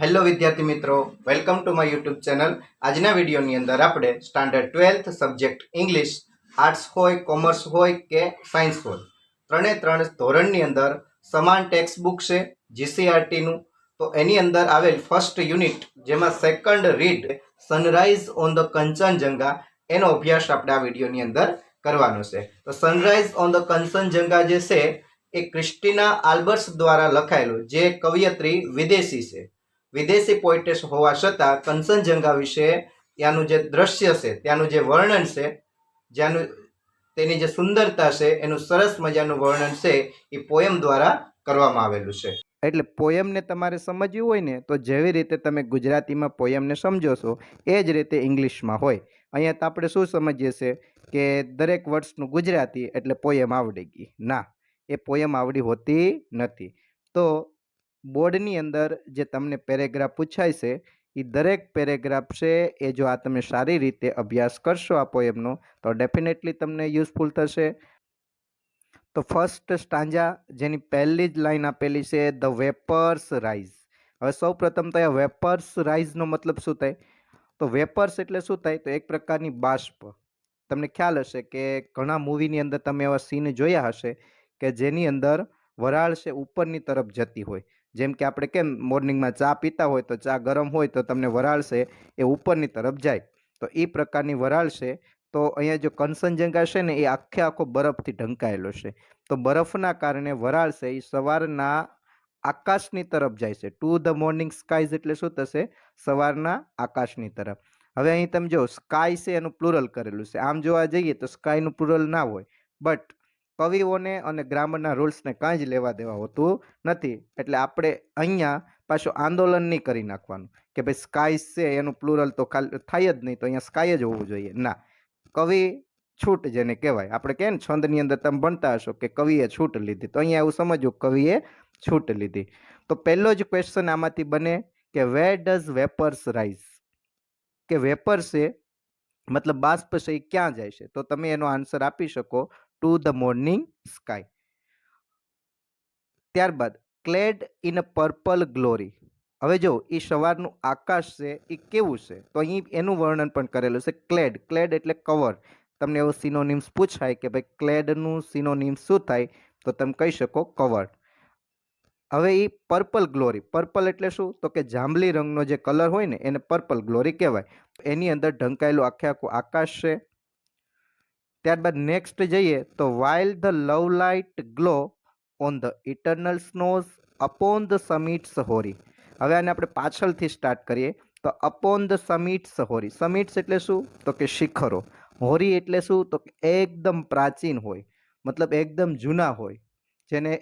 Hello વિદ્યાર્થી મિત્રો, welcome to my YouTube channel. આજના વિડીયોની અંદર આપણે standard 12th subject English, arts હોય, કોમર્સ હોય કે સાયન્સ હોય, ત્રણ ધોરણની અંદર સમાન ટેક્સ્ટ બુક છે જીસીઆરટીનું. તો એની અંદર આવેલ ફર્સ્ટ યુનિટ, જેમાં second read sunrise on the Kanchenjunga, એનો અભ્યાસ આપણે આ વિડીયોની અંદર કરવાનો છે. તો સનરાઈઝ ઓન ધ કંચનજંગા જે છે એ ક્રિસ્ટીના આલ્બર્ટ્સ દ્વારા લખાયેલું, જે કવિયત્રી વિદેશી છે, વિદેશી પોએટેસ હોવા છતાં કંચનજંગા વિશે ત્યાંનું જે દ્રશ્ય છે, ત્યાંનું જે વર્ણન છે, જ્યાંનું તેની જે સુંદરતા છે, એનું સરસ મજાનું વર્ણન છે એ પોએમ દ્વારા કરવામાં આવેલું છે. એટલે પોએમને તમારે સમજવું હોય ને, તો જેવી રીતે તમે ગુજરાતીમાં પોએમને સમજો છો એ જ રીતે ઇંગ્લિશમાં હોય. અહીંયા તો આપણે શું સમજીએ છીએ કે દરેક વર્ડ્સનું ગુજરાતી એટલે પોએમ આવડી ગઈ. ના, એ પોએમ આવડી હોતી નથી. તો બોર્ડની અંદર જે તમને પેરેગ્રાફ પૂછાય છે એ દરેક પેરેગ્રાફ છે એ જો આ તમે સારી રીતે અભ્યાસ કરશો આ પોએમનો, તો ડેફિનેટલી તમને યુઝફુલ થશે. તો ફર્સ્ટ સ્ટાન્જા, જેની પહેલી જ લાઈન આપેલી છે, ધ વેપર્સ રાઇઝ. હવે સૌ પ્રથમ તો આ વેપર્સ રાઇઝનો મતલબ શું થાય? તો વેપર્સ એટલે શું થાય? તો એક પ્રકારની બાષ્પ. તમને ખ્યાલ હશે કે ઘણા મૂવીની અંદર તમે એવા સીન જોયા હશે કે જેની અંદર વરાળ છે ઉપરની તરફ જતી હોય. જેમ કે આપણે કેમ મોર્નિંગમાં ચા પીતા હોય તો ચા ગરમ હોય તો તમને વરાળ છે એ ઉપરની તરફ જાય, તો એ પ્રકારની વરાળ છે. તો અહીંયા જો કંચનજંગા છે ને એ આખો બરફથી ઢંકાયેલો છે. તો બરફના કારણે વરાળ છે એ સવારના આકાશની તરફ જાય છે. ટુ ધ મોર્નિંગ સ્કાઈઝ એટલે શું થશે? સવારના આકાશની તરફ. હવે અહીં તમે જો સ્કાય છે એનું પ્લુરલ કરેલું છે. આમ જોવા જઈએ તો સ્કાયનું પ્લુરલ ના હોય, બટ કવિઓને અને ગ્રામરના રૂલ્સને કાંઈ જ લેવા દેવા હોતું નથી. એટલે આપણે અહીંયા પાછું આંદોલન નહીં કરી નાખવાનું કે ભાઈ સ્કાય છે એનું પ્લુરલ તો થાય જ નહીં, તો અહીંયા સ્કાય જ હોવું જોઈએ. ના, કવિ છૂટ જેને કહેવાય, આપણે કહે ને છંદની અંદર તમે ભણતા હશો કે કવિએ છૂટ લીધી, તો અહીંયા એવું સમજવું કવિએ છૂટ લીધી. તો પહેલો જ ક્વેશ્ચન આમાંથી બને કે વેર ડઝ વેપર્સ રાઇઝ, કે વેપર છે મતલબ બાષ્પ છે એ ક્યાં જાય છે? તો તમે એનો આન્સર આપી શકો ટુ ધ મોર્નિંગ સ્કાય. ત્યારબાદ clad in a purple glory. હવે જો એ સવારનું આકાશ છે એ કેવું છે? તો અહીં એનું વર્ણન પણ કરેલું છે. ક્લેડ, ક્લેડ એટલે કવર. તમને એવો સિનોનિમ્સ પૂછાય કે ભાઈ ક્લેડનું સિનોનિમ્સ શું થાય? તો તમે કહી શકો કવર. હવે એ પર્પલ ગ્લોરી, પર્પલ એટલે શું? તો કે જાંબલી રંગનો જે કલર હોય ને એને પર્પલ ગ્લોરી કહેવાય. એની અંદર ઢંકાયેલું આખું આકાશ છે. ત્યારબાદ નેક્સ્ટ જઈએ તો while the love light glow on the eternal snows upon the summits hoary. હવે આને આપણે પાછળથી સ્ટાર્ટ કરીએ. તો upon the summits hoary, summits એટલે શું? તો કે શિખરો. હોરી એટલે શું? તો કે એકદમ પ્રાચીન હોય, મતલબ એકદમ જૂના હોય, જેને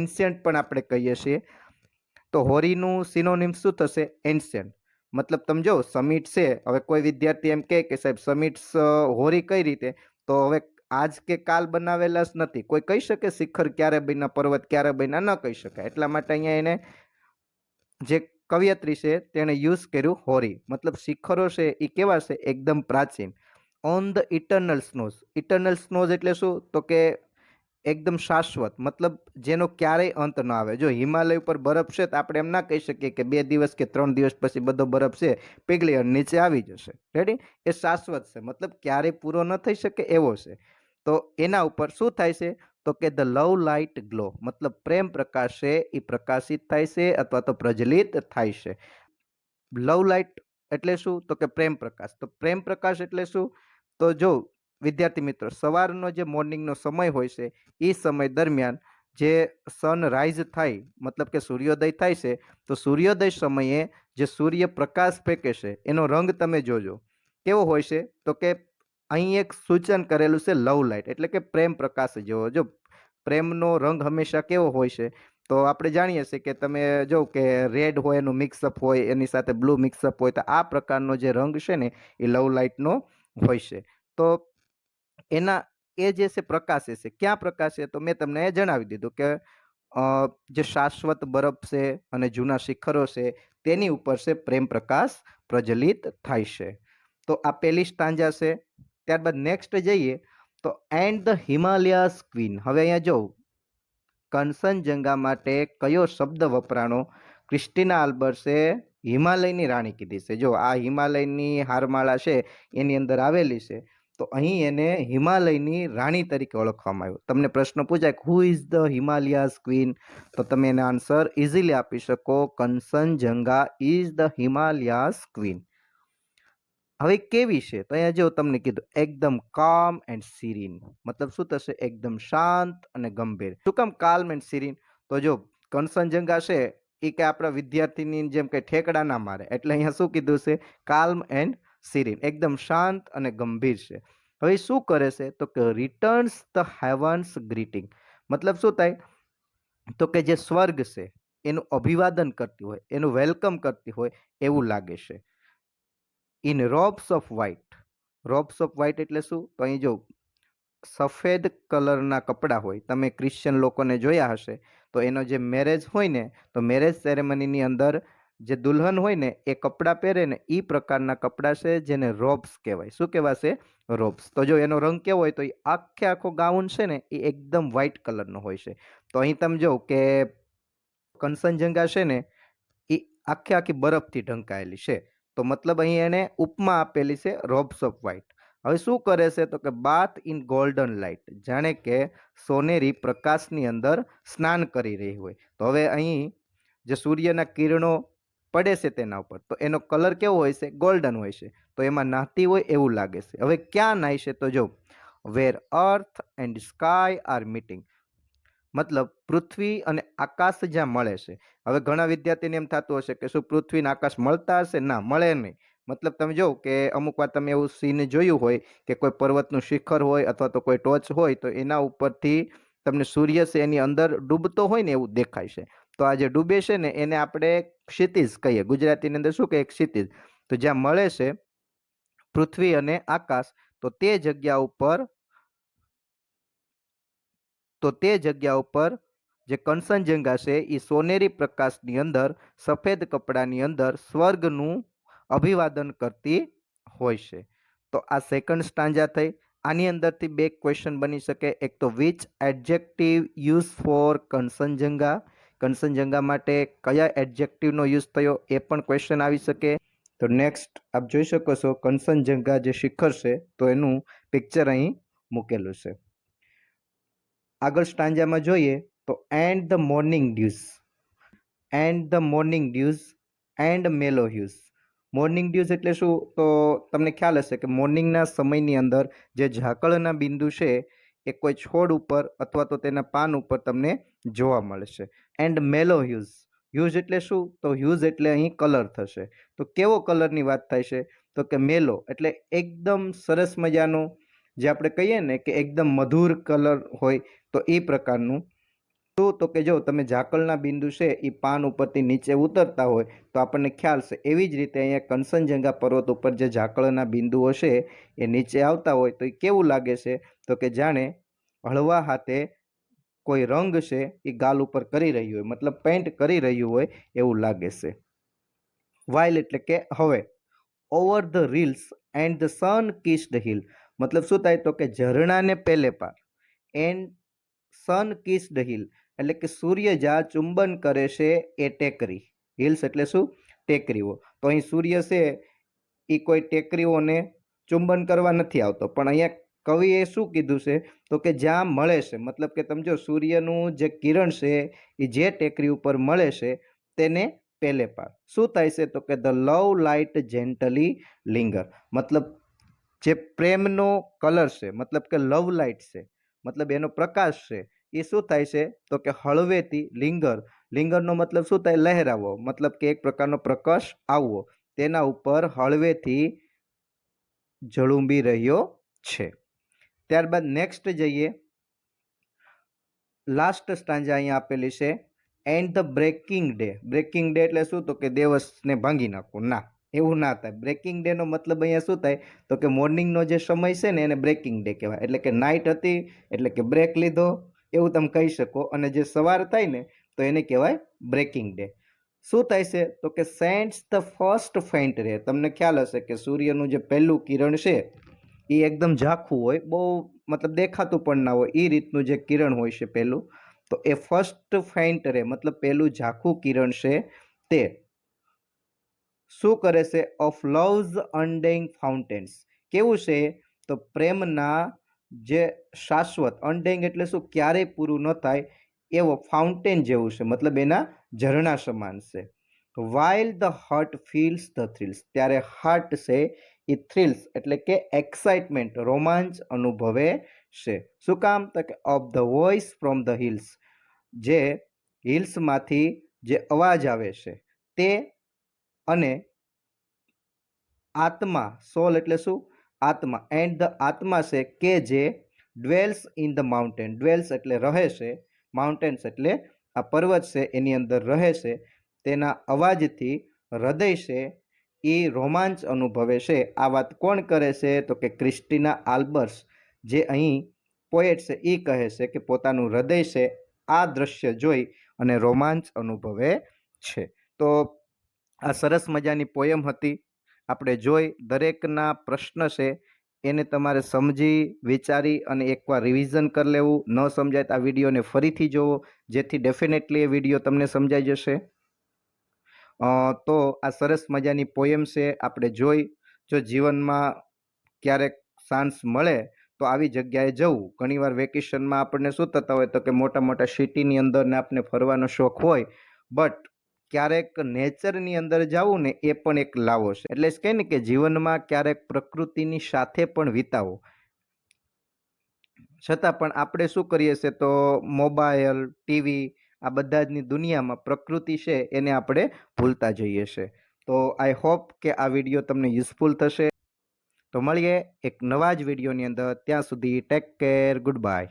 એન્શિયન્ટ પણ આપણે કહીએ છીએ. તો હોરીનું સિનોનિમ શું થશે? એન્શિયન્ટ. મતલબ તમે જો સમિટ છે, હવે કોઈ વિદ્યાર્થી એમ કહે કે સાહેબ સમિટ્સ હોરી કઈ રીતે? તો હવે આજ કે કાલ બનાવેલા જ નથી. કોઈ કહી શકે શિખર ક્યારે બન્યા, પર્વત ક્યારે બન્યા? ન કહી શકાય. એટલા માટે અહીંયા એને જે કવિયત્રી છે તેણે યુઝ કર્યું હોરી. મતલબ શિખરો છે એ કેવા છે? એકદમ પ્રાચીન. On the eternal snows, eternal snows એટલે શું? તો કે એકદમ શાશ્વત, મતલબ જેનો ક્યારેય અંત ન આવે. જો હિમાલય ઉપર બરફ છે તો આપણે એમ ના કહી શકીએ કે 2 દિવસ કે 3 દિવસ પછી બધો બરફ છે પીગળી અને નીચે આવી જશે. રેડી? એ શાશ્વત છે, મતલબ ક્યારેય પૂરો ન થઈ શકે એવો છે. તો એના ઉપર શું થાય છે? તો કે ધ લવ લાઇટ ગ્લો, મતલબ પ્રેમ પ્રકાશ છે એ પ્રકાશિત થાય છે અથવા તો પ્રજ્વલિત થાય છે. લવ લાઇટ એટલે શું? તો કે પ્રેમ પ્રકાશ. તો પ્રેમ પ્રકાશ એટલે શું? તો જો વિદ્યાર્થી મિત્રો, સવારનો જે મોર્નિંગનો સમય હોય છે એ સમય દરમિયાન જે સનરાઈઝ થાય, મતલબ કે સૂર્યોદય થાય છે, તો સૂર્યોદય સમયે જે સૂર્ય પ્રકાશ ફેંકે છે એનો રંગ તમે જોજો કેવો હોય છે? તો કે અહીં એક સૂચન કરેલું છે લવ લાઇટ, એટલે કે પ્રેમ પ્રકાશ જેવો. જો પ્રેમનો રંગ હંમેશા કેવો હોય છે? તો આપણે જાણીએ છીએ કે તમે જો કે રેડ હોય એનું મિક્સઅપ હોય, એની સાથે બ્લુ મિક્સઅપ હોય, તો આ પ્રકારનો જે રંગ છે ને એ લવ લાઇટનો હોય છે. તો એના એ જે છે પ્રકાશે છે, ક્યાં પ્રકાશે? તો મેં તમને એ જણાવી દીધું કે જે શાશ્વત બરફ છે અને જૂના શિખરો છે તેની ઉપર છે પ્રેમ પ્રકાશ પ્રજ્વલિત થાય છે. તો આ પહેલી સ્ટાન્જા છે. ત્યારબાદ નેક્સ્ટ જઈએ તો એન્ડ ધ હિમાલયાસ ક્વીન. હવે અહીંયા જો કંચનજંગા માટે કયો શબ્દ વપરાણો? ક્રિસ્ટીના આલ્બર્ટ્સે હિમાલયની રાણી કીધી છે. જો આ હિમાલયની હારમાળા છે એની અંદર આવેલી છે, તો અહીં એને હિમાલયની રાણી તરીકે ઓળખવામાં આવ્યું. તમને પ્રશ્ન પૂછાય who is the Himalayas queen, તો તમે એનો આન્સર ઇઝીલી આપી શકો, Kanchenjunga is the Himalayas queen. હવે કેવી છે, તો અહીંયા જો તમને કીધું એકદમ કામ એન્ડ સિરીન, મતલબ શું થશે, એકદમ શાંત અને ગંભીર. શું કામ કાલ્મ એન્ડ સિરીન, તો જો કંચનજંગા છે એ કે આપણા વિદ્યાર્થીની જેમ કે ઠેકડા ના મારે, એટલે અહીંયા શું કીધું છે, કાલ્મ એન્ડ સિરીન, એકદમ શાંત અને ગંભીર છે. હવે શું કરે છે, તો કે રિટર્ન્સ ધ હેવન્સ ગ્રીટિંગ, મતલબ શું થાય, તો કે જે સ્વર્ગ છે એનું અભિવાદન કરતી હોય, એનું વેલકમ કરતી હોય એવું લાગે છે. In robes of white, robes of white એટલે શું, તો અહીં જો સફેદ કલરના કપડાં હોય, તમે ક્રિશ્ચિયન લોકોને જોયા હશે, તો એનો જે મેરેજ હોય ને, તો મેરેજ સેરેમનીની અંદર જે દુલ્હન હોય ને એ કપડાં પહેરે ને એ પ્રકારના કપડાં છે જેને રોબ્સ કહેવાય. શું કહેવાશે, રોબ્સ. તો જો એનો રંગ કેવો હોય, તો એ આખો ગાઉન છે ને એ એકદમ વ્હાઇટ કલરનો હોય છે. તો અહીં તમે જો કે કંચનજંગા છે ને એ આખી બરફથી ઢંકાયેલી છે, તો મતલબ અહીં એને ઉપમા આપેલી છે રોબ્સ ઓફ વ્હાઇટ. હવે શું કરે છે, તો કે બાથ ઇન ગોલ્ડન લાઇટ, જાણે કે સોનેરી પ્રકાશની અંદર સ્નાન કરી રહી હોય. તો હવે અહીં જે સૂર્યના કિરણો પડે છે તેના ઉપર, તો એનો કલર કેવો હોય છે, ગોલ્ડન હોય છે, તો એમાં નાહતી હોય એવું લાગે છે. હવે ક્યાં નાય છે, તો જો where earth and sky are meeting, મતલબ પૃથ્વી અને આકાશ જ્યાં મળે છે. હવે ઘણા વિદ્યાર્થીને એમ થતું હશે કે શું પૃથ્વી અને આકાશ મળતા હશે, ના મળે નહીં. મતલબ તમે જો કે અમુક વાર તમે એવું સીન જોયું હોય કે કોઈ પર્વતનું શિખર હોય અથવા તો કોઈ ટોચ હોય, તો એના ઉપરથી તમને સૂર્ય છે એની અંદર ડૂબતો હોય ને એવું દેખાય છે. તો આ જે ડૂબે છે ને એને આપણે ક્ષિતિજ કહીએ, ગુજરાતીની અંદર શું કહીએ, ક્ષિતિજ. તો જ્યાં મળે છે પૃથ્વી અને આકાશ, તો તે જગ્યા ઉપર જે કંચનજંગા છે એ સોનેરી પ્રકાશની અંદર સફેદ કપડાની અંદર સ્વર્ગનું અભિવાદન કરતી હોય છે. તો આ સેકન્ડ સ્ટાન્જા થઈ. આની અંદરથી બે ક્વેશ્ચન બની શકે. એક તો which adjective use for Kanchenjunga, Kanchenjunga માટે કયા એડજેક્ટિવનો યુઝ થયો એ પણ ક્વેશ્ચન આવી શકે. તો નેક્સ્ટ આપ જોઈ શકો છો કંચનજંગા જે શિખર છે તો એનું પિક્ચર અહીં મૂકેલું છે. આગળ સ્ટાન્જામાં જોઈએ તો and the morning dues, and the morning dues and મેલો હ્યુઝ. મોર્નિંગ ડ્યુઝ એટલે શું, તો તમને ખ્યાલ હશે કે મોર્નિંગના સમયની અંદર જે ઝાકળના બિંદુ છે એ કોઈ છોડ ઉપર અથવા તો તેના પાન ઉપર તમને જોવા મળે છે. એન્ડ મેલો હ્યુઝ, હ્યુઝ એટલે શું, તો હ્યુઝ એટલે અહીં કલર થશે. તો કેવો કલરની વાત થાય છે, તો કે મેલો એટલે એકદમ સરસ મજાનો, જે આપણે કહીએ ને કે એકદમ મધુર કલર હોય, તો એ પ્રકારનું. શું, તો કે જો તમે ઝાકળના બિંદુ છે એ પાન ઉપરથી નીચે ઉતરતા હોય તો આપણને ખ્યાલ છે, એવી જ રીતે અહીંયા કંચનજંગા પર્વત ઉપર જે ઝાકળના બિંદુઓ છે એ નીચે આવતા હોય તો એ કેવું લાગે છે, તો કે જાણે હળવા હાથે કોઈ રંગ છે એ ગાલ ઉપર કરી રહ્યું હોય, મતલબ પેન્ટ કરી રહ્યું હોય એવું લાગે છે. વાઇલ એટલે કે હવે. Over the reels and the sun kissed hill, મતલબ શું થાય, તો કે ઝરણાને પેલે પાર, એન્ડ સન કિસ્ડ હિલ એટલે કે સૂર્ય જ્યાં ચુંબન કરે છે એ ટેકરી. હિલ્સ એટલે શું, ટેકરીઓ. તો અહીં સૂર્ય છે એ કોઈ ટેકરીઓને ચુંબન કરવા નથી આવતો, પણ અહીંયા કવિએ શું કીધું છે, તો કે જ્યાં મળે છે, મતલબ કે તમે જો સૂર્યનું જે કિરણ છે એ જે ટેકરી ઉપર મળે છે તેને પેલે પાર. શું થાય છે, તો કે ધ લવ લાઇટ જેન્ટલી લિંગર, મતલબ જે પ્રેમનો કલર છે, મતલબ કે લવ લાઇટ છે, મતલબ એનો પ્રકાશ છે એ શું થાય છે, તો કે હળવેથી લિંગર, લિંગરનો મતલબ શું થાય, લહેરાવો, મતલબ કે એક પ્રકારનો પ્રકાશ આવવો, તેના ઉપર હળવેથી ઝળુંબી રહ્યો છે. ત્યારબાદ નેક્સ્ટ જઈએ, લાસ્ટ સ્ટાન્જા અહીંયા આપેલી છે and the breaking day. Breaking day એટલે શું, તો કે દિવસને ભાંગી નાખો, ના એવું ના થાય. બ્રેકિંગ ડે નો મતલબ અહીંયા શું થાય, તો કે મોર્નિંગનો જે સમય છે ને એને બ્રેકિંગ ડે કહેવાય, એટલે કે નાઇટ હતી એટલે કે બ્રેક લીધો એવું તમે કહી શકો, અને જે સવાર થાય ને તો એને કહેવાય બ્રેકિંગ ડે. શું થાય છે, તો કે સેન્ડ્સ ધ ફર્સ્ટ ફેન્ટ રે. તમને ખ્યાલ હશે કે સૂર્યનું જે પહેલું કિરણ છે એ એકદમ ઝાંખું હોય, બહુ મતલબ દેખાતું પણ ના હોય, એ રીતનું જે કિરણ હોય છે પહેલું, તો એ ફર્સ્ટ ફેન્ટ રે મતલબ પહેલું ઝાંખું કિરણ છે તે શું કરે છે? Of love's undying fountains. કેવું છે? તો પ્રેમના જે શાશ્વત, અનડેઇંગ એટલે શું? ક્યારેય પૂરું ન થાય એવો ફાઉન્ટેન જેવું છે, મતલબ એના ઝરણા સમાન છે. While the heart feels the thrills. ત્યારે હાર્ટ છે એ થ્રિલ્સ એટલે કે એક્સાઇટમેન્ટ, રોમાંચ અનુભવે છે. શું કામ? તો કે of the voice from the hills. જે હિલ્સમાંથી જે અવાજ આવે છે તે, અને આત્મા, સોલ એટલે શું? આત્મા. એન્ડ ધ આત્મા છે કે જે dwells in the mountain. Dwells એટલે રહે છે, માઉન્ટેન્સ એટલે આ પર્વત છે એની અંદર રહે છે. તેના અવાજથી હૃદય છે એ રોમાંચ અનુભવે છે. આ વાત કોણ કરે છે? તો કે ક્રિસ્ટીના આલ્બર્સ, જે અહીં પોએટ છે, એ કહે છે કે પોતાનું હૃદય છે આ દ્રશ્ય જોઈ અને રોમાંચ અનુભવે છે. તો આ સરસ મજાની પોયમ હતી. આપણે જોઈ, દરેકના પ્રશ્ન છે એને તમારે સમજી વિચારી અને એકવાર રિવિઝન કરી લેવું. ન સમજાય તો આ વિડીયોને ફરીથી જોવો, જેથી ડેફિનેટલી એ વિડીયો તમને સમજાઈ જશે. તો આ સરસ મજાની પોયમ છે આપણે જોઈ. જો જીવનમાં ક્યારેક ચાન્સ મળે તો આવી જગ્યાએ જવું. ઘણીવાર વેકેશનમાં આપણને શું થતા હોય તો કે મોટા મોટા સિટીની અંદર ને આપણે ફરવાનો શોખ હોય, બટ ક્યારેક નેચરની અંદર જવું ને એ પણ એક લાવો છે. એટલે કહે ને કે જીવનમાં ક્યારેક પ્રકૃતિની સાથે પણ વિતાવો. છતાં પણ આપણે શું કરીએ છીએ તો મોબાઈલ, ટીવી, આ બધાની દુનિયામાં પ્રકૃતિ છે એને આપણે ભૂલતા જઈએ છીએ. તો આઈ હોપ કે આ વિડીયો તમને યુઝફુલ થશે. તો મળીએ એક નવા જ વિડીયોની અંદર. ત્યાં સુધી ટેક કેર, ગુડ બાય.